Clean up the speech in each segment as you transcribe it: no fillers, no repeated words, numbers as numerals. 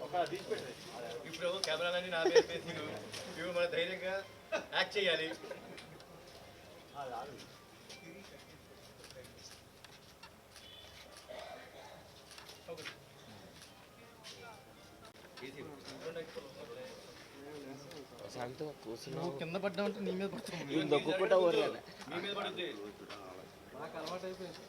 ఇప్పుడు కెమెరామెన్ నా మీద ఫేసింగ్ ఇప్పుడు మన ధైర్యంగా యాక్ట్ చేయాలి. కింద పడ్డామంటే నీ మీద పడుతుంది, మీ మీద పడుద్ది. నాకు అలవాటు అయిపోయింది.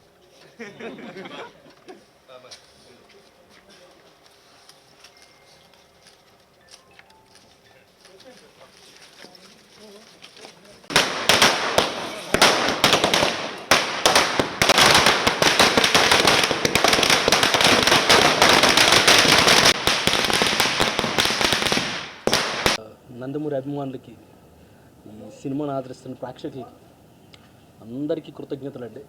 నందమూరి అభిమానులకి, ఈ సినిమాను ఆదరిస్తున్న ప్రేక్షకులకి అందరికీ కృతజ్ఞతలు అండి.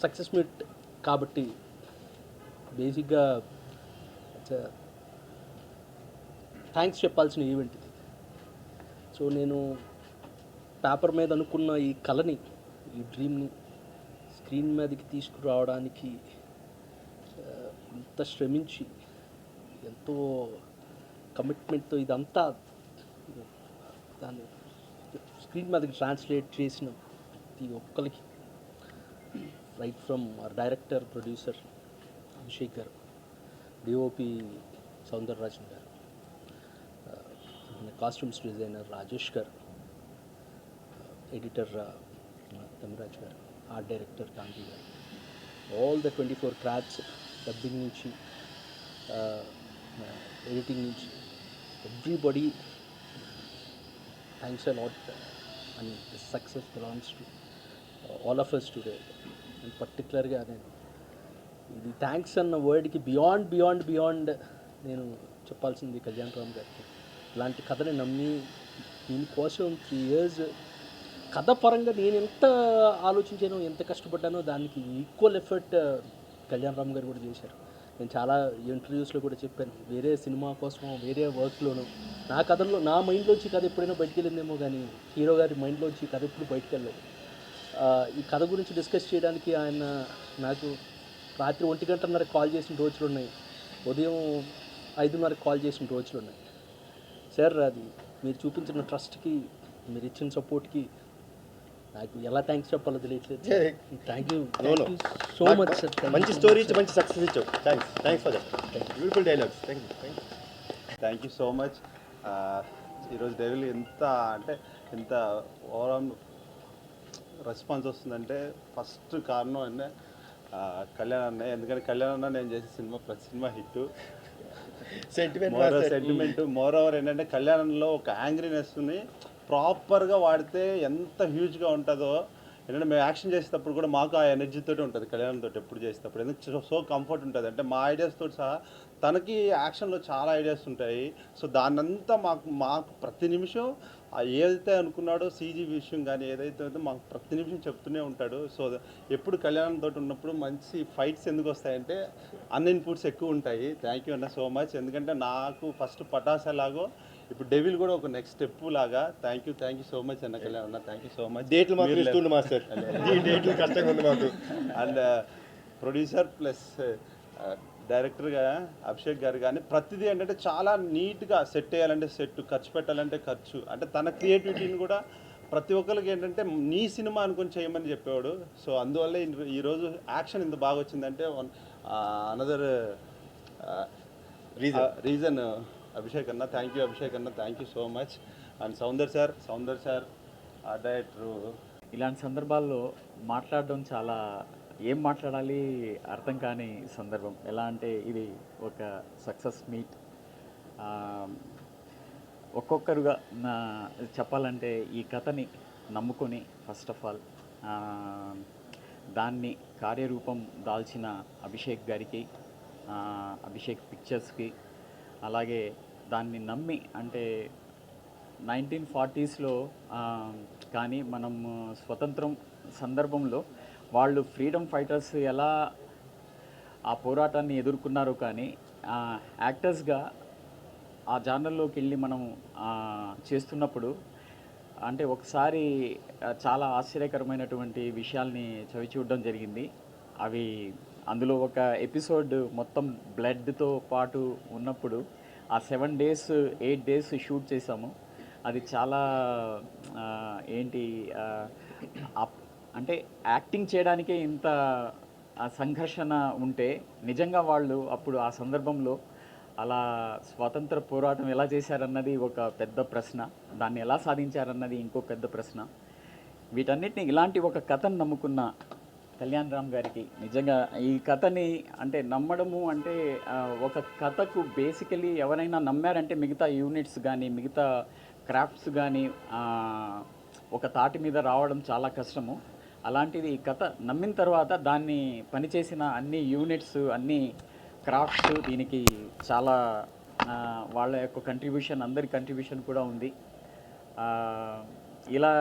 సక్సెస్ మీట్ కాబట్టి బేసిక్గా థ్యాంక్స్ చెప్పాల్సిన ఈవెంట్ ఇది. సో నేను పేపర్ మీద అనుకున్న ఈ కళని, ఈ డ్రీమ్ని స్క్రీన్ మీదకి తీసుకురావడానికి ఇంత శ్రమించి ఎంతో కమిట్మెంట్తో ఇదంతా దాన్ని స్క్రీన్ మీదకి ట్రాన్స్లేట్ చేసిన ప్రతి ఒక్కరికి, right from our director, producer Abhishek గారు, డిఓపి సౌందరరాజన్ గారు, కాస్ట్యూమ్స్ డిజైనర్ రాజేష్ గారు, ఎడిటర్ తమిరాజ్ గారు, art director Kanthi garu, all the 24 crafts, dubbing నుంచి ఎడిటింగ్ నుంచి everybody thanks a lot, and this success belongs to all of us today. అండ్ పర్టికులర్గా నేను ఇది థ్యాంక్స్ అన్న వర్డ్కి బియాండ్ నేను చెప్పాల్సింది కళ్యాణ్ రామ్ గారికి. ఇలాంటి కథని నమ్మి దీనికోసం 3 years కథ పరంగా నేను ఎంత ఆలోచించానో, ఎంత కష్టపడ్డానో దానికి ఈక్వల్ ఎఫర్ట్ కళ్యాణ్ రామ్ గారు కూడా చేశారు. నేను చాలా ఇంటర్వ్యూస్లో కూడా చెప్పాను, వేరే సినిమా కోసం వేరే వర్క్లోనూ నా కథల్లో నా మైండ్లోంచి కథ ఎప్పుడైనా బయటికి వెళ్ళిందేమో, కానీ హీరో గారి మైండ్లోంచి కథ ఎప్పుడు బయటికి వెళ్ళలేదు. ఈ కథ గురించి డిస్కస్ చేయడానికి ఆయన నాకు రాత్రి 1:30 కాల్ చేసిన రోజులు ఉన్నాయి, ఉదయం 5:30 కాల్ చేసిన రోజులు ఉన్నాయి. సార్, అది మీరు చూపించిన ట్రస్ట్కి, మీరు ఇచ్చిన సపోర్ట్కి నాకు ఎలా థ్యాంక్స్ చెప్పాలో తెలియట్లేదు. Thank you so much sir. మంచి స్టోరీ ఇచ్చి మంచి సక్సెస్ ఇచ్చావు. Thanks for that beautiful dialogues. Thank you so much. ఈరోజు డెవిల్ ఎంత ఓవరాల్ రెస్పాన్స్ వస్తుందంటే ఫస్ట్ కారణం అంటే కళ్యాణ్ అన్నయ్య. ఎందుకంటే కళ్యాణ్ అన్న నేను చేసే సినిమా ప్రతి cinema hit, sentiment. More over ఏంటంటే కళ్యాణంలో ఒక యాంగ్రీనెస్ని ప్రాపర్గా వాడితే ఎంత హ్యూజ్గా ఉంటుందో. ఎందుకంటే మేము యాక్షన్ చేసేటప్పుడు కూడా మాకు ఆ ఎనర్జీతో ఉంటుంది కళ్యాణంతో ఎప్పుడు చేసేటప్పుడు. ఎందుకంటే సో కంఫర్ట్ ఉంటుంది. అంటే మా ఐడియాస్తో సహా తనకి యాక్షన్లో చాలా ఐడియాస్ ఉంటాయి. సో దాన్నంతా మాకు ప్రతి నిమిషం ఏదైతే అనుకున్నాడో సీజీ విషయం కానీ ఏదైతే మాకు ప్రతి నిమిషం చెప్తూనే ఉంటాడు. సో ఎప్పుడు కళ్యాణంతో ఉన్నప్పుడు మంచి ఫైట్స్ ఎందుకు వస్తాయంటే అన్ని ఇన్పుట్స్ ఎక్కువ ఉంటాయి. థ్యాంక్ యూ అన్న సో మచ్. ఎందుకంటే నాకు ఫస్ట్ పటాస్ ఎలాగో ఇప్పుడు డెవిల్ కూడా ఒక నెక్స్ట్ స్టెప్ లాగా. థ్యాంక్ యూ సో మచ్ అన్న కళ్యాణ్ అన్న. Thank you so much. డేట్లు మాస్టర్ డేట్లు కష్టంగా ఉంది మాకు. అండ్ ప్రొడ్యూసర్ ప్లస్ డైరెక్టర్గా అభిషేక్ గారు కానీ ప్రతిదీ ఏంటంటే చాలా నీట్గా సెట్ చేయాలంటే సెట్, ఖర్చు పెట్టాలంటే ఖర్చు, అంటే తన క్రియేటివిటీని కూడా ప్రతి ఒక్కరికి ఏంటంటే నీ సినిమా అనుకొని చేయమని చెప్పేవాడు. సో అందువల్ల ఈరోజు యాక్షన్ ఇంత బాగా వచ్చిందంటే అనదర్ రీజన్ అభిషేక్ అన్న. థ్యాంక్ యూ అభిషేక్ అన్న, thank you so much. And Soundar sir ఆ డైరెక్టరు. ఇలాంటి సందర్భాల్లో మాట్లాడడం చాలా, ఏం మాట్లాడాలి అర్థం కాని సందర్భం. ఎలా అంటే ఇది ఒక సక్సెస్ మీట్. ఒక్కొక్కరుగా చెప్పాలంటే ఈ కథని నమ్ముకొని ఫస్ట్ ఆఫ్ ఆల్ దాన్ని కార్యరూపం దాల్చిన అభిషేక్ గారికి, అభిషేక్ పిక్చర్స్కి, అలాగే దాన్ని నమ్మి అంటే 1940s కానీ మనం స్వతంత్రం సందర్భంలో వాళ్ళు ఫ్రీడమ్ ఫైటర్స్ ఎలా ఆ పోరాటాన్ని ఎదుర్కొన్నారు, కానీ యాక్టర్స్గా ఆ జానర్లోకి వెళ్ళి మనం చేస్తున్నప్పుడు అంటే ఒకసారి చాలా ఆశ్చర్యకరమైనటువంటి విషయాల్ని చవి చూడడం జరిగింది. అవి అందులో ఒక ఎపిసోడ్ మొత్తం బ్లడ్తో పాటు ఉన్నప్పుడు ఆ 7 days 8 days షూట్ చేసాము. అది చాలా ఏంటి అంటే యాక్టింగ్ చేయడానికే ఇంత సంఘర్షణ ఉంటే నిజంగా వాళ్ళు అప్పుడు ఆ సందర్భంలో అలా స్వాతంత్ర పోరాటం ఎలా చేశారన్నది ఒక పెద్ద ప్రశ్న, దాన్ని ఎలా సాధించారన్నది ఇంకో పెద్ద ప్రశ్న. వీటన్నిటిని ఇలాంటి ఒక కథను నమ్ముకున్న కళ్యాణ్ రామ్ గారికి నిజంగా ఈ కథని అంటే నమ్మడము అంటే ఒక కథకు బేసికలీ ఎవరైనా నమ్మారంటే మిగతా యూనిట్స్ కానీ మిగతా క్రాఫ్ట్స్ కానీ ఒక తాటి మీద రావడం చాలా కష్టము. అలాంటిది ఈ కథ నమ్మిన తర్వాత దాన్ని పనిచేసిన అన్ని యూనిట్స్ అన్ని క్రాఫ్ట్స్ దీనికి చాలా వాళ్ళ యొక్క కంట్రిబ్యూషన్ అందరి కంట్రిబ్యూషన్ కూడా ఉంది. ఇలా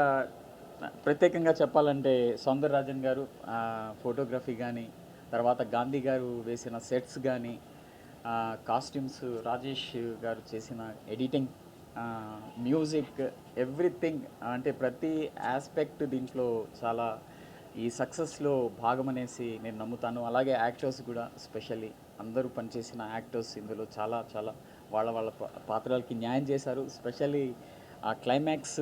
ప్రత్యేకంగా చెప్పాలంటే సౌందరరాజన్ గారు ఫోటోగ్రఫీ కానీ, తర్వాత గాంధీ గారు వేసిన సెట్స్ కానీ, కాస్ట్యూమ్స్ రాజేష్ గారు చేసిన ఎడిటింగ్, మ్యూజిక్, ఎవ్రీథింగ్ అంటే ప్రతి ఆస్పెక్ట్ దీంట్లో చాలా ఈ సక్సెస్లో భాగమనేసి నేను నమ్ముతాను. అలాగే యాక్టర్స్ కూడా స్పెషల్లీ అందరూ పనిచేసిన యాక్టర్స్ ఇందులో చాలా చాలా వాళ్ళ పాత్రలకి న్యాయం చేశారు. స్పెషల్లీ ఆ క్లైమాక్స్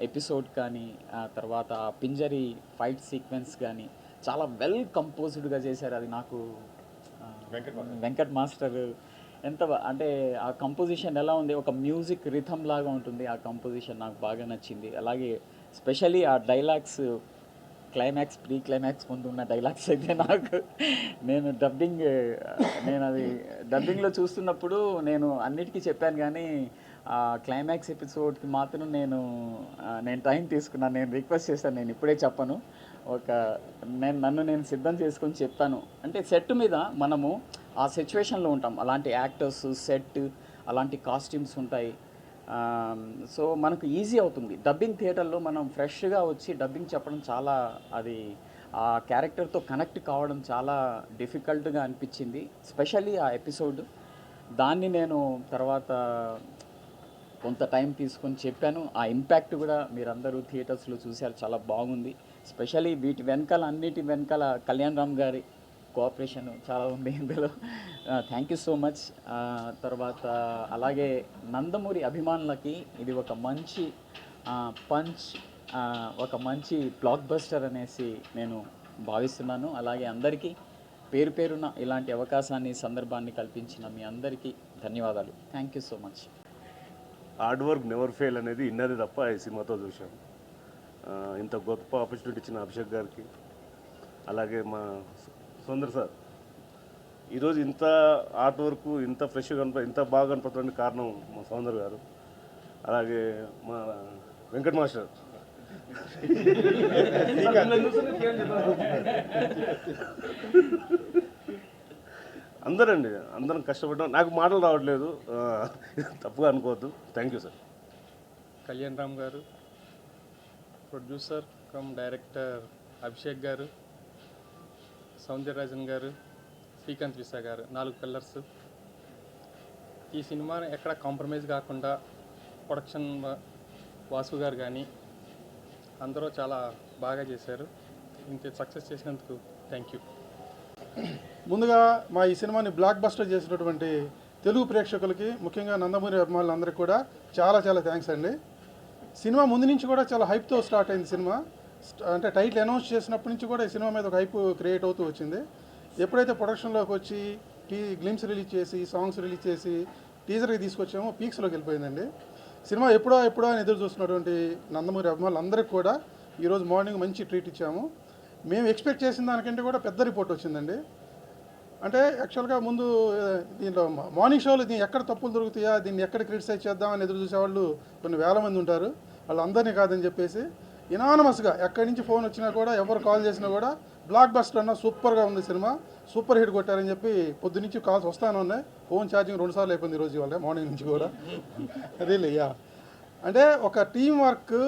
ఎపిసోడ్ కానీ తర్వాత పింజరీ ఫైట్ సీక్వెన్స్ కానీ చాలా వెల్ కంపోజ్డ్గా చేశారు. అది నాకు వెంకట్ మాస్టర్ ఎంత అంటే ఆ కంపోజిషన్ ఎలా ఉంది, ఒక మ్యూజిక్ రిథమ్ లాగా ఉంటుంది. ఆ కంపోజిషన్ నాకు బాగా నచ్చింది. అలాగే స్పెషల్లీ ఆ డైలాగ్స్ క్లైమాక్స్ ప్రీ క్లైమాక్స్ ముందు ఉన్న డైలాగ్స్ అయితే నేను అది డబ్బింగ్లో చూస్తున్నప్పుడు నేను అన్నిటికీ చెప్పాను కానీ ఆ క్లైమాక్స్ ఎపిసోడ్కి మాత్రం నేను టైం తీసుకున్నాను. నేను రిక్వెస్ట్ చేశాను, నేను ఇప్పుడే చెప్పను, నన్ను నేను సిద్ధం చేసుకొని చెప్తాను. అంటే సెట్ మీద మనము ఆ సిచ్యువేషన్లో ఉంటాం, అలాంటి యాక్టర్స్, సెట్, అలాంటి కాస్ట్యూమ్స్ ఉంటాయి. సో మనకు ఈజీ అవుతుంది. డబ్బింగ్ థియేటర్లో మనం ఫ్రెష్గా వచ్చి డబ్బింగ్ చెప్పడం చాలా అది ఆ క్యారెక్టర్తో కనెక్ట్ కావడం చాలా డిఫికల్ట్గా అనిపించింది. స్పెషల్లీ ఆ ఎపిసోడ్ దాన్ని నేను తర్వాత కొంత టైం తీసుకొని చెప్పాను. ఆ ఇంపాక్ట్ కూడా మీరందరూ థియేటర్స్లో చూశారు, చాలా బాగుంది. స్పెషల్లీ వీటి వెనకాల అన్నిటి వెనకాల కళ్యాణ్ రామ్ గారి కోఆపరేషన్ చాలా ఉంది ఇందులో. Thank you so much. తర్వాత అలాగే నందమూరి అభిమానులకి ఇది ఒక మంచి పంచ్, ఒక మంచి బ్లాక్ బస్టర్ అనేసి నేను భావిస్తున్నాను. అలాగే అందరికీ పేరు పేరున ఇలాంటి అవకాశాన్ని సందర్భాన్ని కల్పించిన మీ అందరికీ ధన్యవాదాలు. Thank you so much. Hard work never fail అనేది ఇన్నది తప్ప ఈ సినిమాతో చూసాం. ఇంత గొప్ప ఆపర్చునిటీ ఇచ్చిన అభిషేక్ గారికి, అలాగే మా సుందర్ సార్, ఈరోజు ఇంత ఆర్ట్ వర్క్ ఇంత ఫ్రెష్గా ఇంత బాగా కనపడటానికి కారణం మా సౌందర్ గారు, అలాగే మా వెంకట్ మాస్టర్, అందరం కష్టపడ్డాం. నాకు మాటలు రావట్లేదు, తప్పుగా అనుకోవద్దు. Thank you sir. Kalyan Ram గారు, ప్రొడ్యూసర్ కమ్ డైరెక్టర్ అభిషేక్ గారు, సౌందరరాజన్ గారు, శ్రీకాంత్ విశా గారు, 4 పిల్లర్స్. ఈ సినిమాని ఎక్కడ కాంప్రమైజ్ కాకుండా ప్రొడక్షన్ వాసు గారు కానీ అందరూ చాలా బాగా చేశారు. ఇంత సక్సెస్ చేసినందుకు థ్యాంక్ యూ. ముందుగా మా ఈ సినిమాని బ్లాక్ బస్టర్ చేసినటువంటి తెలుగు ప్రేక్షకులకి, ముఖ్యంగా నందమూరి అభిమానులందరికీ కూడా చాలా చాలా థ్యాంక్స్ అండి. సినిమా ముందు నుంచి కూడా చాలా హైప్తో స్టార్ట్ అయింది సినిమా. అంటే టైటిల్ అనౌన్స్ చేసినప్పటి నుంచి కూడా ఈ సినిమా మీద ఒక హైప్ క్రియేట్ అవుతూ వచ్చింది. ఎప్పుడైతే ప్రొడక్షన్లోకి వచ్చి గ్లిమ్స్ రిలీజ్ చేసి, సాంగ్స్ రిలీజ్ చేసి, టీజర్కి తీసుకొచ్చామో పీక్స్లోకి వెళ్ళిపోయిందండి. సినిమా ఎప్పుడో అని ఎదురు చూస్తున్నటువంటి నందమూరి అభిమానులందరికీ కూడా ఈరోజు మార్నింగ్ మంచి ట్రీట్ ఇచ్చాము. మేము ఎక్స్పెక్ట్ చేసిన దానికంటే కూడా పెద్ద రిపోర్ట్ వచ్చిందండి. అంటే యాక్చువల్గా ముందు దీంట్లో మార్నింగ్ షోలో దీన్ని ఎక్కడ తప్పులు దొరుకుతాయా, దీన్ని ఎక్కడ క్రిటిసైజ్ చేద్దామని ఎదురు చూసేవాళ్ళు కొన్ని వేల మంది ఉంటారు. వాళ్ళందరినీ కాదని చెప్పేసి ఇనానమస్గా ఎక్కడి నుంచి ఫోన్ వచ్చినా కూడా, ఎవరు కాల్ చేసినా కూడా బ్లాక్ బస్టర్ అన్న సూపర్గా ఉంది సినిమా, సూపర్ హిట్ కొట్టారని చెప్పి పొద్దు నుంచి కాల్స్ వస్తానే ఉన్నాయి. ఫోన్ ఛార్జింగ్ 2 సార్లు అయిపోయింది ఈరోజు, ఇవాళ మార్నింగ్ నుంచి కూడా. అదే యా, అంటే ఒక team work,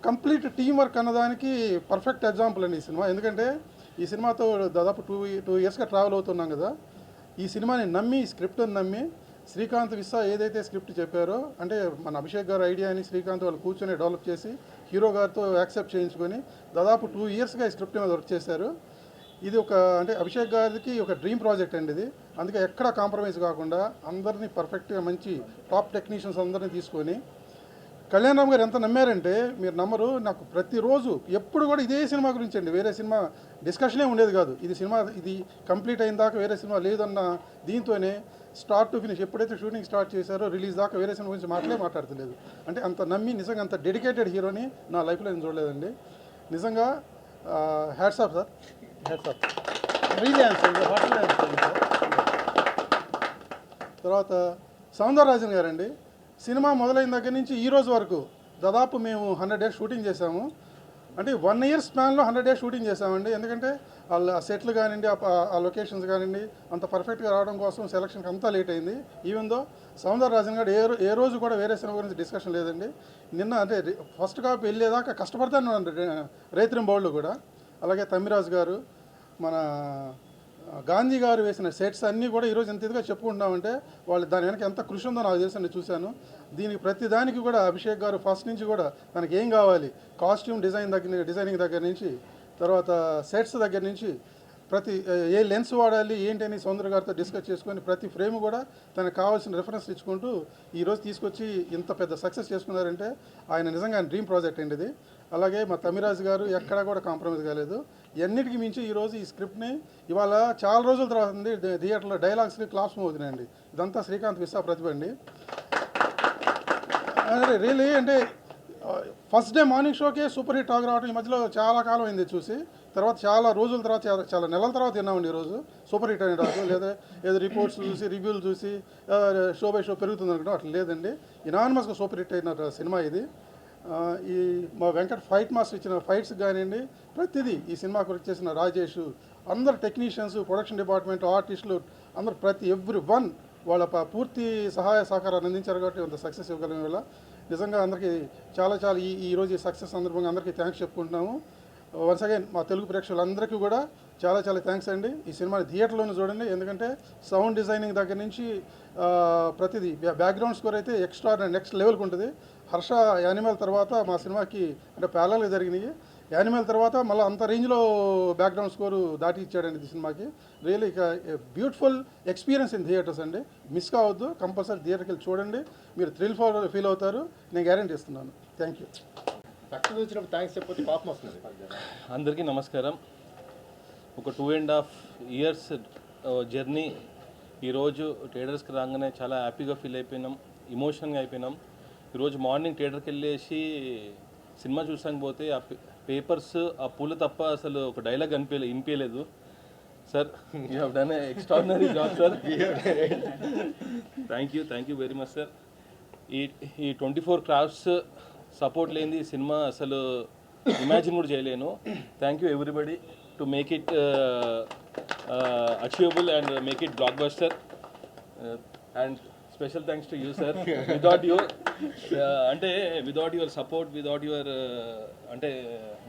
complete team work అన్నదానికి పర్ఫెక్ట్ ఎగ్జాంపుల్ అండి ఈ సినిమా. ఎందుకంటే ఈ సినిమాతో దాదాపు 2 ఇయర్స్గా ట్రావెల్ అవుతున్నాం కదా. ఈ సినిమాని నమ్మి, స్క్రిప్ట్ని నమ్మి, శ్రీకాంత్ విశా ఏదైతే స్క్రిప్ట్ చెప్పారో, అంటే మన అభిషేక్ గారు ఐడియాని శ్రీకాంత్ వాళ్ళు కూర్చొని డెవలప్ చేసి హీరో గారితో యాక్సెప్ట్ చేయించుకొని దాదాపు 2 ఇయర్స్గా ఈ స్క్రిప్ట్ మీద వర్క్ చేశారు. ఇది ఒక అంటే అభిషేక్ గారికి ఒక డ్రీమ్ ప్రాజెక్ట్ అండి ఇది. అందుకే ఎక్కడ కాంప్రమైజ్ కాకుండా అందరినీ పర్ఫెక్ట్గా మంచి టాప్ టెక్నీషియన్స్ అందరినీ తీసుకొని కళ్యాణ్ రామ్ గారు ఎంత నమ్మారంటే మీరు నమ్మరు, నాకు ప్రతిరోజు ఎప్పుడు కూడా ఇదే సినిమా గురించి అండి, వేరే సినిమా డిస్కషనే ఉండేది కాదు. ఇది సినిమా ఇది కంప్లీట్ అయిన దాకా వేరే సినిమా లేదన్న దీంతోనే స్టార్ట్ టు ఫినిష్ ఎప్పుడైతే షూటింగ్ స్టార్ట్ చేశారో రిలీజ్ దాకా వేరే సినిమా గురించి మాట్లాడతలేదు. అంటే అంత నమ్మి నిజంగా అంత డెడికేటెడ్ హీరోని నా లైఫ్లో నేను చూడలేదండి. నిజంగా hats off sir, hats off. తర్వాత సౌందరరాజన్ గారండి, సినిమా మొదలైన దగ్గర నుంచి ఈ రోజు వరకు దాదాపు మేము 100 డేస్ షూటింగ్ చేశాము. అంటే 1 ఇయర్ స్పాన్లో 100 డేస్ షూటింగ్ చేసామండి. ఎందుకంటే ఆ సెట్లు కానివ్వండి, ఆ లొకేషన్స్ కానివ్వండి అంత పర్ఫెక్ట్గా రావడం కోసం సెలక్షన్కి అంతా లేట్ అయింది. ఈవెన్ దో సౌందరరాజన్ గారు ఏ రోజు కూడా వేరే సినిమా గురించి డిస్కషన్ లేదండి. నిన్న అంటే ఫస్ట్ కాపీ వెళ్ళేదాకా కష్టపడతాను రైతురం బౌళ్ళు కూడా. అలాగే తమ్మిరాజు గారు, మన గాంధీ గారు వేసిన సెట్స్ అన్నీ కూడా ఈరోజు ఎంత ఇదిగా చెప్పుకుంటున్నామంటే వాళ్ళు దాని వెనక ఎంత కృషి ఉందో నాకు తెలుసు, నేను చూశాను. దీనికి ప్రతి దానికి కూడా అభిషేక్ గారు ఫస్ట్ నుంచి కూడా తనకి ఏం కావాలి, కాస్ట్యూమ్ డిజైనింగ్ దగ్గర నుంచి, తర్వాత సెట్స్ దగ్గర నుంచి ప్రతి ఏ లెన్స్ వాడాలి ఏంటి అని సౌందర గారితో డిస్కస్ చేసుకొని ప్రతి ఫ్రేమ్ కూడా తనకు కావాల్సిన రెఫరెన్స్ ఇచ్చుకుంటూ ఈరోజు తీసుకొచ్చి ఇంత పెద్ద సక్సెస్ చేసుకున్నారంటే ఆయన నిజంగా డ్రీమ్ ప్రాజెక్ట్ అండి ఇది. అలాగే మా తమిరాజు గారు ఎక్కడా కూడా కాంప్రమైజ్ కాలేదు. ఎన్నిటికి మించి ఈరోజు ఈ స్క్రిప్ట్ని ఇవాళ చాలా రోజుల తర్వాత అండి థియేటర్లో డైలాగ్స్కి క్లాస్ రూమ్ అవుతున్నాయండి. ఇదంతా శ్రీకాంత్ విశ్వా ప్రతిభ అండి. రియలీ అంటే ఫస్ట్ డే మార్నింగ్ షోకే సూపర్ హిట్ టాక్ రావడం ఈ మధ్యలో చాలా కాలం అయింది చూసి, తర్వాత చాలా రోజుల తర్వాత చాలా నెలల తర్వాత విన్నామండి ఈరోజు సూపర్ హిట్ అనే టాక్. లేదా ఏదో రిపోర్ట్స్ చూసి రివ్యూలు చూసి షో బై షో పెరుగుతుంది అనుకుంటాం, అట్లా లేదండి. ఇనానిమస్గా సూపర్ హిట్ అయిన సినిమా ఇది. ఈ మా వెంకట్ ఫైట్ మాస్టర్ ఇచ్చిన ఫైట్స్ కానివ్వండి ప్రతిదీ ఈ సినిమా గురించి చేసిన రాజేష్, అందరు టెక్నీషియన్స్, ప్రొడక్షన్ డిపార్ట్మెంట్, ఆర్టిస్టులు అందరు ఎవ్రీ వన్ వాళ్ళ పూర్తి సహాయ సహకారాన్ని అందించారు కాబట్టి అంత సక్సెస్ ఇవ్వగలిగిన వల్ల నిజంగా అందరికీ చాలా ఈరోజు ఈ సక్సెస్ సందర్భంగా అందరికీ థ్యాంక్స్ చెప్పుకుంటున్నాము. వన్స్ అగైన్ మా తెలుగు ప్రేక్షకులందరికీ కూడా చాలా థ్యాంక్స్ అండి. ఈ సినిమాని థియేటర్లోనే చూడండి, ఎందుకంటే సౌండ్ డిజైనింగ్ దగ్గర నుంచి ప్రతిదీ బ్యాక్గ్రౌండ్ స్కోర్ అయితే ఎక్స్ట్రా నెక్స్ట్ లెవెల్కి ఉంటుంది. హర్ష యానిమల్ తర్వాత మా సినిమాకి అంటే ప్యారలల్గా జరిగినాయి. యానిమల్ తర్వాత మళ్ళీ అంత రేంజ్లో బ్యాక్గ్రౌండ్ స్కోరు దాటి ఇచ్చాడండి ఈ సినిమాకి. రియల్లీ ఇక బ్యూటిఫుల్ ఎక్స్పీరియన్స్ ఇన్ థియేటర్స్ అండి. మిస్ కావద్దు, కంపల్సరీ థియేటర్కి వెళ్ళి చూడండి, మీరు ఫీల్ అవుతారు, నేను గ్యారెంటీ ఇస్తున్నాను. Thank you. సక్సెస్ వచ్చినప్పుడు థ్యాంక్స్ చెప్పి పాపం వస్తుంది. అందరికీ నమస్కారం. ఒక 2.5 ఇయర్స్ జర్నీ ఈరోజు థియేటర్స్కి రాగానే చాలా హ్యాపీగా ఫీల్ అయిపోయినాం, ఇమోషన్గా అయిపోయినాం. ఈరోజు మార్నింగ్ థియేటర్కి వెళ్ళేసి సినిమా చూసాక పోతే ఆ పేపర్స్ ఆ పూలు తప్ప అసలు ఒక డైలాగ్ వినిపించలేదు. Sir you have done a extraordinary job sir. Thank you very much sir. ఈ 24 క్రాఫ్ట్స్ సపోర్ట్ లేనిది ఈ సినిమా అసలు ఇమాజిన్ కూడా చేయలేను. Thank you everybody to make it achievable and make it blockbuster. And special thanks to you sir. Without your support, without your అంటే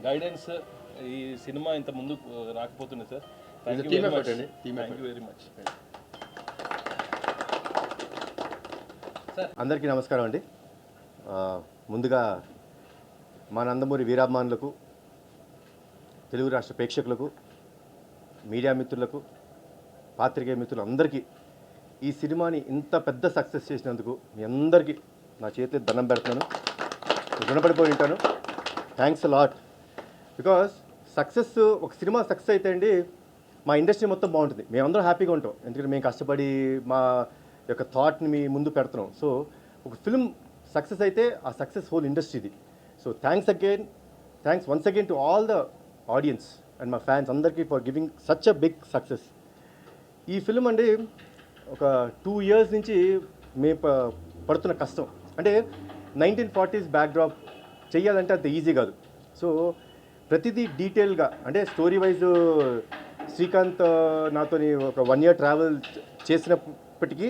guidance ఈ cinema ఇంత ముందు రాకపోతుంది sir. Thank you very much. అందరికీ నమస్కారం అండి. ముందుగా మా నందమూరి వీరాభిమానులకు, తెలుగు రాష్ట్ర ప్రేక్షకులకు, మీడియా మిత్రులకు, పాత్రికేయ మిత్రులు అందరికీ ఈ సినిమాని ఇంత పెద్ద సక్సెస్ చేసినందుకు మీ అందరికీ నా చేతిలో దండం పెడుతున్నాను, రుణపడిపోయి ఉంటాను. Thanks lot. బికాస్ సక్సెస్, ఒక సినిమా సక్సెస్ అయితే అండి మా ఇండస్ట్రీ మొత్తం బాగుంటుంది, మేమందరం హ్యాపీగా ఉంటాం. ఎందుకంటే మేము కష్టపడి మా యొక్క థాట్ని మీ ముందు పెడుతున్నాం. సో ఒక ఫిల్మ్ సక్సెస్ అయితే ఆ సక్సెస్ హోల్ ఇండస్ట్రీది. So thanks once again to all the audience and మా ఫ్యాన్స్ అందరికీ for giving such a big success. ఈ ఫిల్మ్ అండి ఒక 2 ఇయర్స్ నుంచి మేము పడుతున్న కష్టం. అంటే 1940s బ్యాక్డ్రాప్ చెయ్యాలంటే అంత ఈజీ కాదు. సో ప్రతిదీ డీటెయిల్గా అంటే స్టోరీ వైజ్ శ్రీకాంత్ నాతోని ఒక 1 ఇయర్ ట్రావెల్ చేసినప్పటికీ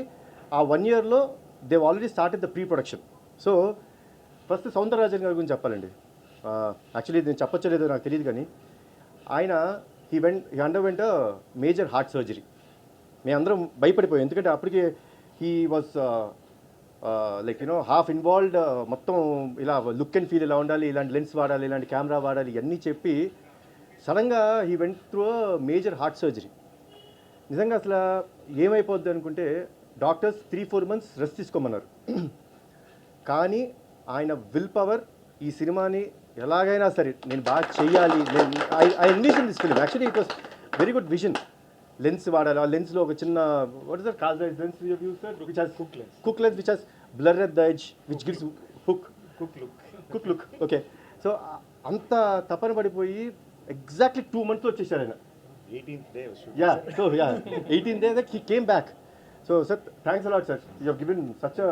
ఆ 1 ఇయర్లో they already started the pre production. So first Soundararajan గారి గురించి చెప్పాలండి. యాక్చువల్లీ నేను చెప్పచ్చలేదో నాకు తెలియదు, కానీ ఆయన he underwent major heart surgery. మేమందరం భయపడిపోయాం, ఎందుకంటే అప్పటికే he was like half involved. మొత్తం ఇలా లుక్ అండ్ ఫీల్ ఇలా ఉండాలి, ఇలాంటి లెన్స్ వాడాలి, ఇలాంటి కెమెరా వాడాలి, ఇవన్నీ చెప్పి సడన్గా he went through major heart surgery. నిజంగా అసలు ఏమైపోద్ది అనుకుంటే డాక్టర్స్ 3-4 months రెస్ట్ తీసుకోమన్నారు. కానీ ఆయన విల్ పవర్ ఈ సినిమాని ఎలాగైనా సరే నేను బాగా చెయ్యాలి, నేను I envision this film. Actually it was very good vision. Lens వాడాలి, ఆ లెన్స్లో ఒక చిన్న what is that call the lens which has cook lens which has blur at the edge which gives cook look. Okay, so అంత తపన పడిపోయి exactly 2 months వచ్చేసారు ఆయన. 18th day was shoot. Yeah, so yeah, 18th day that he came back. So sir, thanks a lot sir. You have given such a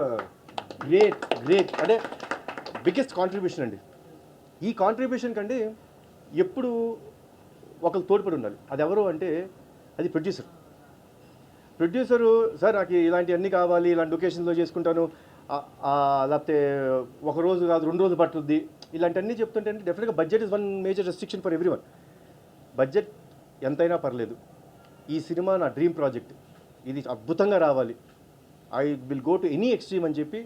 great అంటే biggest contribution అండి. ఈ contribution కంటే ఎప్పుడు ఒకరు తోడ్పడి ఉండాలి. అది ఎవరు అంటే అది ప్రొడ్యూసరు సార్ నాకు ఇలాంటివన్నీ కావాలి, ఇలాంటి లొకేషన్లో చేసుకుంటాను, లేకపోతే ఒక రోజు కాదు 2 రోజులు పట్టుద్ది, ఇలాంటివన్నీ చెప్తుంటే డెఫినెట్గా budget is one major restriction for every one. Budget ఎంతైనా పర్లేదు, ఈ సినిమా నా డ్రీమ్ ప్రాజెక్ట్, ఇది అద్భుతంగా రావాలి, I will go to any extreme అని చెప్పి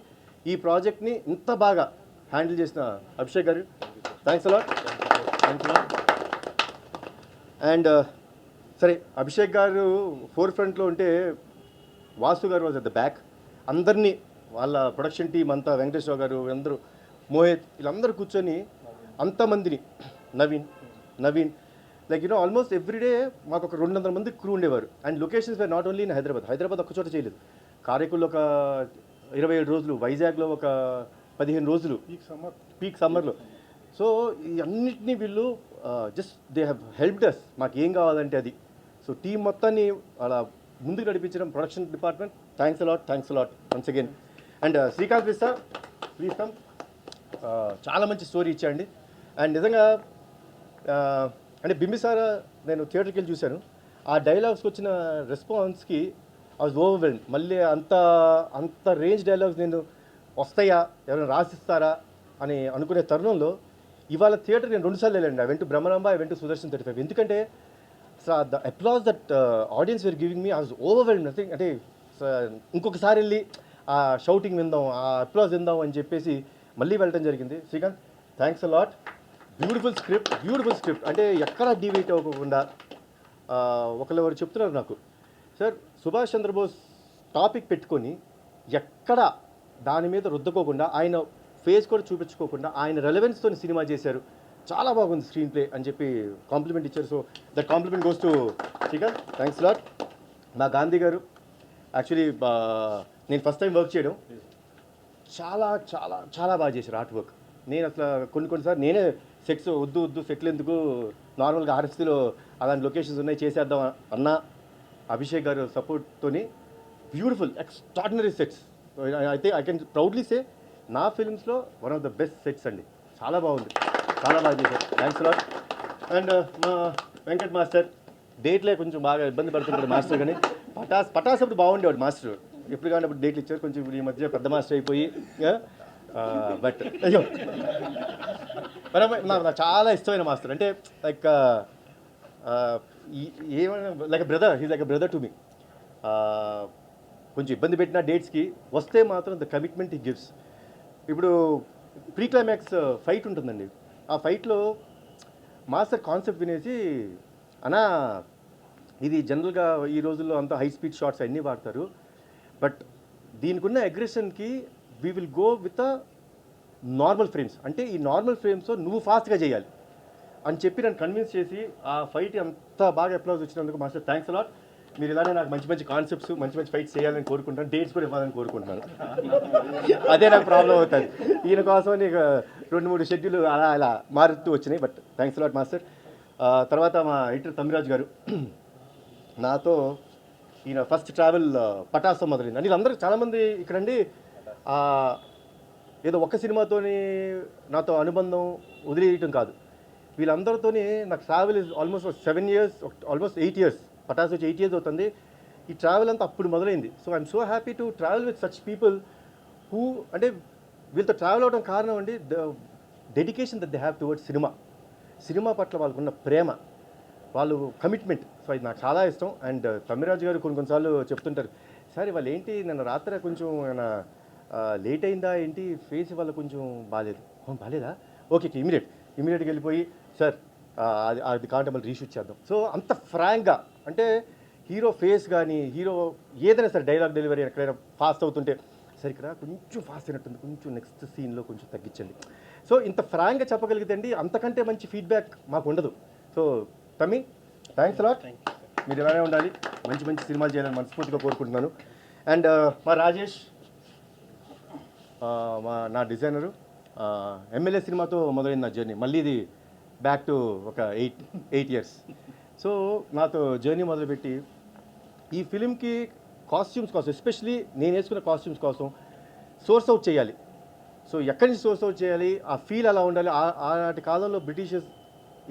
ఈ ప్రాజెక్ట్ని ఇంత బాగా హ్యాండిల్ చేసిన అభిషేక్ గారు థ్యాంక్స్ అలాట్. అండ్ సరే, అభిషేక్ గారు ఫోర్ ఫ్రంట్లో ఉంటే వాసు గారు వాజ్ అట్ ద బ్యాక్. అందరినీ వాళ్ళ ప్రొడక్షన్ టీం అంతా, వెంకటేశ్వర గారు అందరూ, మోహిత్, వీళ్ళందరూ కూర్చొని అంతమందిని, నవీన్ లైక్ ఆల్మోస్ట్ ఎవ్రీడే మాకు ఒక 200 మంది క్రూ ఉండేవారు. And locations were not only in Hyderabad ఒక్క చోట చేయలేదు. కారైకుల్లో ఒక 27 రోజులు, వైజాగ్లో ఒక 15 రోజులు పీక్ సమ్మర్లో. సో ఈ అన్నిటినీ వీళ్ళు just they have helped us, మాకు ఏం కావాలంటే అది. సో టీం మొత్తాన్ని అలా ముందుకు నడిపించడం production department, thanks a lot once again. And Srikanth Vista please come. చాలా మంచి స్టోరీ ఇచ్చాండి. అండ్ నిజంగా అంటే బింబిసారా నేను థియేటర్కి వెళ్ళి చూశాను, ఆ డైలాగ్స్కి వచ్చిన రెస్పాన్స్కి ఐ వాజ్ ఓవర్వెల్మ్డ్. మళ్ళీ అంత రేంజ్ డైలాగ్స్ నేను వస్తాయా, ఎవరైనా రాసిస్తారా అని అనుకునే తరుణంలో ఇవాళ థియేటర్ నేను 2 సార్లు వెళ్ళండి. I went to Brahmaramba, I went to Sudarshan 35. ఎందుకంటే the applause that audience were giving me, I was overwhelmed. అంటే ఇంకొకసారి వెళ్ళి ఆ షౌటింగ్ విందాం, ఆ అప్లాజ్ విందాం అని చెప్పేసి మళ్ళీ వెళ్ళడం జరిగింది. Srikanth thanks a lot. Beautiful script అంటే ఎక్కడా డివేట్ అవ్వకుండా. ఒకరు చెప్తున్నారు నాకు, సార్ సుభాష్ చంద్రబోస్ టాపిక్ పెట్టుకొని ఎక్కడ దాని మీద రుద్దకోకుండా, ఆయన ఫేస్ కూడా చూపించుకోకుండా ఆయన రెలవెన్స్తో సినిమా చేశారు, చాలా బాగుంది స్క్రీన్ ప్లే అని చెప్పి కాంప్లిమెంట్ ఇచ్చారు. So that complement goes to Srikanth, thanks lot. మా గాంధీ గారు యాక్చువల్లీ నేను ఫస్ట్ టైం వర్క్ చేయడం, చాలా చాలా చాలా బాగా చేశారు ఆర్ట్ వర్క్. నేను అసలు కొన్నిసార్లు నేనే సెట్స్ వద్దు సెట్లు ఎందుకు, నార్మల్గా ఆర్ఎఫ్సీలో అలాంటి లొకేషన్స్ ఉన్నాయి చేసేద్దాం అన్నా, అభిషేక్ గారు సపోర్ట్తోని బ్యూటిఫుల్ ఎక్స్ట్రాడినరీ సెట్స్. అయితే ఐ కెన్ ప్రౌడ్లీ సే నా ఫిల్మ్స్లో one of the best sets అండి. చాలా బాగుంది, చాలా బాగా చేశారు, థ్యాంక్స్ అలాట్. అండ్ మా వెంకట్ మాస్టర్ డేట్లే కొంచెం బాగా ఇబ్బంది పడుతుంటాడు మాస్టర్, కానీ పటాస్ అప్పుడు బాగుండేవాడు మాస్టర్, ఎప్పుడు కానీ అప్పుడు డేట్లు ఇచ్చారు. కొంచెం ఇప్పుడు ఈ మధ్య పెద్ద మాస్టర్ అయిపోయి బట్ అయ్యో నాకు చాలా ఇష్టమైన మాస్టర్. అంటే లైక్ ఏమైనా like brother, he's like brother to me. కొంచెం ఇబ్బంది పెట్టిన డేట్స్కి వస్తే మాత్రం ద కమిట్మెంట్ హీ గివ్స్. ఇప్పుడు ప్రీ క్లైమాక్స్ ఫైట్ ఉంటుందండి, ఆ ఫైట్లో మాస్టర్ కాన్సెప్ట్ వినేసి, అన్నా ఇది జనరల్గా ఈ రోజుల్లో అంతా హై స్పీడ్ షాట్స్ అన్నీ వాడతారు, బట్ దీనికి ఉన్న అగ్రెషన్కి we will go with a normal frames, అంటే ఈ నార్మల్ ఫ్రేమ్స్తో నువ్వు ఫాస్ట్గా చేయాలి అని చెప్పి నన్ను కన్విన్స్ చేసి ఆ ఫైట్ అంత బాగా అప్లాజ్ వచ్చినందుకు మాస్టర్ థ్యాంక్స్ అలాట్. మీరు ఇలానే నాకు మంచి మంచి కాన్సెప్ట్స్, మంచి మంచి ఫైట్స్ చేయాలని కోరుకుంటాను, డేట్స్ కూడా ఇవ్వాలని కోరుకుంటున్నాను. అదే నాకు ప్రాబ్లం అవుతుంది, ఈయన కోసం నీకు 2-3 షెడ్యూల్ అలా మారుతూ వచ్చినాయి, బట్ థ్యాంక్స్ అలాట్ మాస్టర్. తర్వాత మా ఎడిటర్ తమ్మిరాజు గారు, నాతో ఈయన ఫస్ట్ ట్రావెల్ పటాస్తో మొదలైంది. అంటే వీళ్ళందరూ చాలామంది ఇక్కడండి ఏదో ఒక్క సినిమాతోని నాతో అనుబంధం వదిలేయటం కాదు, వీళ్ళందరితోని నాకు travel is almost 7 years, almost 8 years. Patas వచ్చి 8 years అవుతుంది. ఈ ట్రావెల్ అంతా అప్పుడు మొదలైంది. So I'm so happy to travel with such people who, అంటే వీళ్ళతో ట్రావెల్ అవడం కారణం అండి the dedication that they have towards cinema పట్ల వాళ్ళకున్న ప్రేమ, వాళ్ళు కమిట్మెంట్. సో అది నాకు చాలా ఇష్టం. అండ్ తమ్మిరాజు గారు కొన్నిసార్లు చెప్తుంటారు, సార్ వాళ్ళు ఏంటి నన్ను రాత్రి కొంచెం లేట్ అయిందా ఏంటి, ఫేస్ వల్ల కొంచెం బాగాలేదు. బాగాలేదా, ఓకే ఇమీడియట్గా వెళ్ళిపోయి, సార్ అది కాంటే మళ్ళీ రీషూట్ చేద్దాం. సో అంత ఫ్రాంక్గా అంటే హీరో ఫేస్ కానీ హీరో ఏదైనా సరే డైలాగ్ డెలివరీ ఎక్కడైనా ఫాస్ట్ అవుతుంటే సరే ఇక్కడ కొంచెం ఫాస్ట్ అయినట్టుంది, కొంచెం నెక్స్ట్ సీన్లో కొంచెం తగ్గించండి. సో ఇంత ఫ్రాంక్గా చెప్పగలిగితే అండి అంతకంటే మంచి ఫీడ్బ్యాక్ మాకు ఉండదు. సో తమ్మి థ్యాంక్స్ అలాట్. మీరు ఇలానే ఉండాలి, మంచి మంచి సినిమాలు చేయాలని మనస్ఫూర్తిగా కోరుకుంటున్నాను. అండ్ మా రాజేష్ నా డిజైనరు, ఎమ్మెల్యే సినిమాతో మొదలైంది నా జర్నీ. మళ్ళీ ఇది బ్యాక్ టు ఒక 8 ఇయర్స్. సో నాతో జర్నీ మొదలుపెట్టి ఈ ఫిలింకి కాస్ట్యూమ్స్ కోసం, ఎస్పెషలీ నేను వేసుకున్న కాస్ట్యూమ్స్ కోసం సోర్స్ అవుట్ చేయాలి. సో ఎక్కడి నుంచి సోర్స్ అవుట్ చేయాలి, ఆ ఫీల్ అలా ఉండాలి. ఆనాటి కాలంలో బ్రిటిషర్స్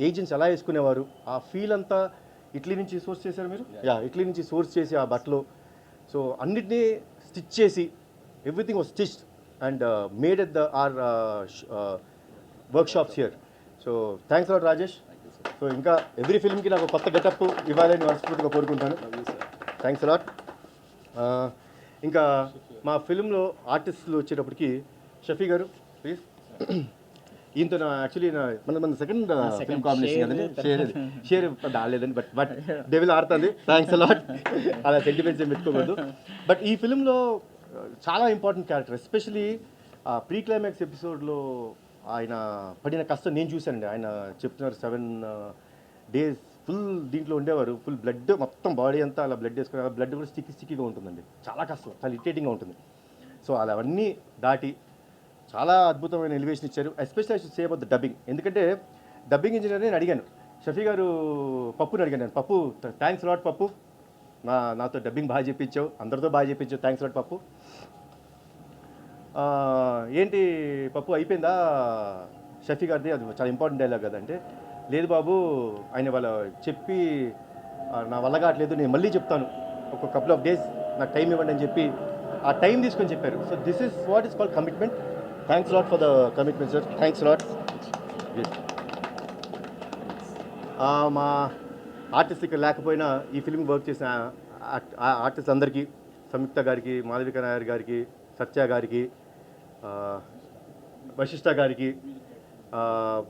ఏజెంట్స్ ఎలా వేసుకునేవారు, ఆ ఫీల్ అంతా ఇటలీ నుంచి సోర్స్ చేశారు మీరు. ఇటలీ నుంచి సోర్స్ చేసి ఆ బట్టలు సో అన్నిటినీ స్టిచ్ చేసి everything was stitched and made at our workshops here. So thanks a lot Rajesh. So ఇంకా ఎవ్రీ ఫిల్మ్కి నాకు కొత్త గెటప్ ఇవ్వాలని మనస్ఫూర్తిగా కోరుకుంటాను. Thanks a lot. ఇంకా మా ఫిల్మ్లో ఆర్టిస్టులు వచ్చేటప్పటికి షఫీ గారు ప్లీజ్. ఈయనతో యాక్చువల్లీ మన సెకండ్ ఫిల్మ్ కాంబినేషన్ కదండి. షేర్ ఆడలేదండి, బట్ డెవిల్ ఆడుతుంది. Thanks a lot. అలా సెంటిమెంట్స్ ఏం పెట్టుకోకూడదు. బట్ ఈ ఫిల్మ్లో చాలా important character, especially pre climax ఎపిసోడ్లో ఆయన పడిన కష్టం నేను చూశానండి. ఆయన చెప్తున్నారు 7 days ఫుల్ దీంట్లో ఉండేవారు, ఫుల్ బ్లడ్ మొత్తం బాడీ అంతా అలా బ్లడ్ వేసుకుని, బ్లడ్ కూడా స్టిక్కీగా ఉంటుందండి, చాలా కష్టం, చాలా ఇరిటేటింగ్గా ఉంటుంది. సో అలా అవన్నీ దాటి చాలా అద్భుతమైన ఎలివేషన్ ఇచ్చారు. Especially I should say about the dubbing. ఎందుకంటే డబ్బింగ్ ఇంజనీర్ నేను అడిగాను, షఫీ గారు పప్పుని అడిగాను నేను, పప్పు థ్యాంక్స్ లాట్ పప్పు, నాతో డబ్బింగ్ బాగా చెప్పించావు, అందరితో బాగా చెప్పించావు, థ్యాంక్స్ లాట్ పప్పు. ఏంటి పప్పు అయిపోయిందా షఫీ గారిది, అది చాలా ఇంపార్టెంట్ డైలాగ్ కదా అంటే, లేదు బాబు ఆయన వాళ్ళ చెప్పి నా వల్ల కావట్లేదు, నేను మళ్ళీ చెప్తాను, ఒక కపుల్ ఆఫ్ డేస్ నాకు టైం ఇవ్వండి అని చెప్పి ఆ టైం తీసుకొని చెప్పారు. So this is what is called commitment. Thanks lot for the commitment sir, thanks lot. మా ఆర్టిస్ట్ ఇక్కడ లేకపోయినా ఈ ఫిల్మ్ వర్క్ చేసిన ఆర్టిస్ట్ అందరికీ, సంయుక్త గారికి, మాధవిక నాయర్ గారికి, సత్య గారికి, వశిష్ఠ గారికి,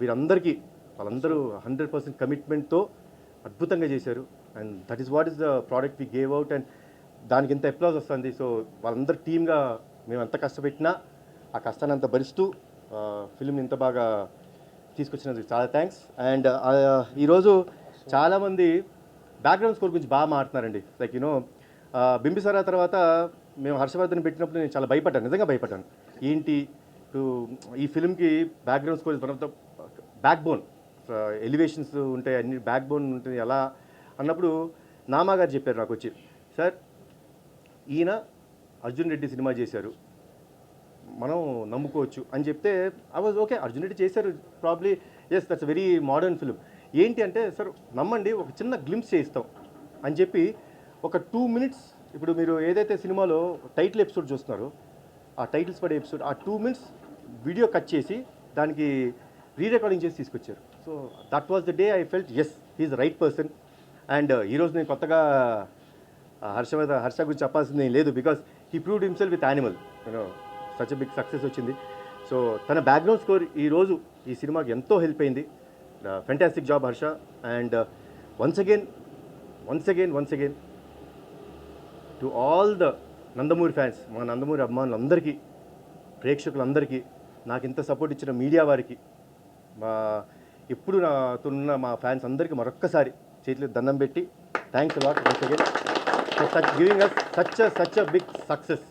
వీరందరికీ, వాళ్ళందరూ 100% కమిట్మెంట్తో అద్భుతంగా చేశారు. And that is what is the product we gave out. అండ్ దానికి ఎంత అప్లాజ్ వస్తుంది. సో వాళ్ళందరూ టీమ్గా మేము ఎంత కష్టపెట్టినా ఆ కష్టాన్ని అంత భరిస్తూ ఫిల్మ్ ఇంత బాగా తీసుకొచ్చినందుకు చాలా థ్యాంక్స్. అండ్ ఈరోజు చాలామంది బ్యాక్గ్రౌండ్ స్కోర్ గురించి బాగా మాట్లాడుతున్నారండి. లైక్ యూనో బింబిసారా తర్వాత మేము హర్షవర్ధన్ పెట్టినప్పుడు నేను చాలా భయపడ్డాను, నిజంగా భయపడ్డాను. ఏంటి ఈ ఫిల్మ్కి background score is one of the backbone, elevations ఉంటాయి, అన్ని బ్యాక్ బోన్ ఉంటుంది ఎలా అన్నప్పుడు నామా గారు చెప్పారు నాకు వచ్చి, సార్ ఈయన అర్జున్ రెడ్డి సినిమా చేశారు, మనం నమ్ముకోవచ్చు అని చెప్తే I was okay, Arjun Reddy చేశారు probably, yes that's very modern film. ఏంటి అంటే సార్ నమ్మండి, ఒక చిన్న గ్లింప్స్ చేయిస్తాం అని చెప్పి ఒక 2 minutes, ఇప్పుడు మీరు ఏదైతే సినిమాలో టైటిల్ ఎపిసోడ్ చూస్తున్నారో ఆ టైటిల్స్ పడే ఎపిసోడ్, ఆ 2 minutes వీడియో కట్ చేసి దానికి రీరికార్డింగ్ చేసి తీసుకొచ్చారు. So that was the day I felt as he is the right person. And ఈరోజు నేను కొత్తగా హర్ష గురించి చెప్పాల్సింది ఏం లేదు, because he proved himself with Animal, you know such big success వచ్చింది. సో తన బ్యాక్గ్రౌండ్ స్కోర్ ఈరోజు ఈ సినిమాకి ఎంతో హెల్ప్ అయింది. Fantastic job Harsha. And once again to all the Nandamuri fans, మా నందమూరి అభిమానులందరికీ, ప్రేక్షకులందరికీ, నాకు ఇంత సపోర్ట్ ఇచ్చిన మీడియా వారికి, ఎప్పుడు నాతో ఉన్న మా ఫ్యాన్స్ అందరికీ మరొక్కసారి చేతులు దండం పెట్టి thanks a lot once again for giving us such a big success.